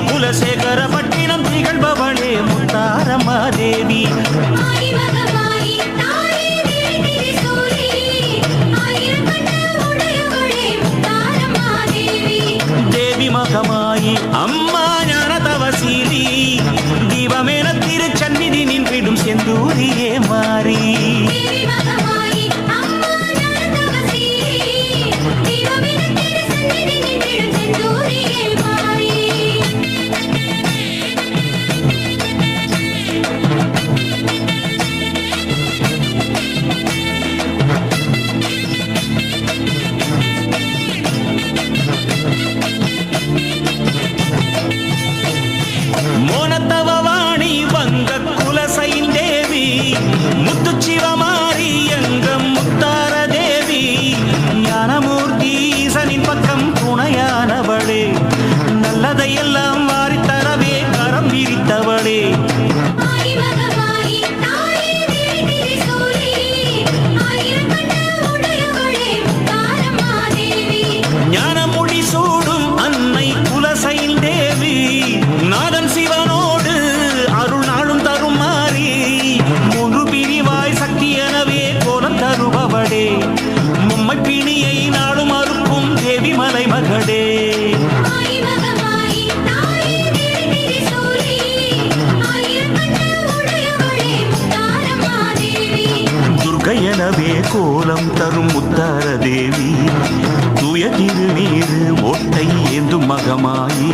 குலசேகரப்பட்டினம் திகழ்பவளே முத்தாரம்மா தேவி. தேவி மகமாயி அம்மா ஞான தவசீலி தீபமென திருச்சந்நிதி நின்றிடும் செந்தூரியே மாறி. மோனத்தவவாணி வங்க குலசையின் தேவி முத்துச்சிவமாரி எங்கம் முத்தார தேவி. ஞானமூர்த்தி ஈசனின் பக்கம் துணையானவளே நல்லதையெல்லாம் வாரித்தரவே கரம் விரித்தவளே. ஞானமொழி சூடும் அன்னை குலசையின் தேவி நாதன் சிவனோடு அருள் நாளும் தரும் மாறி. மூன்று பிரிவாய் சக்தி எனவே கோலம் தருபவளே மும்மை பிணியை நாளும் அறுக்கும் தேவி மலை மகளே. துர்க்கை எனவே கோலம் தரும் முத்தார தேவி தூய திருநீரு ஓட்டை ஏந்தும் மகமாயி.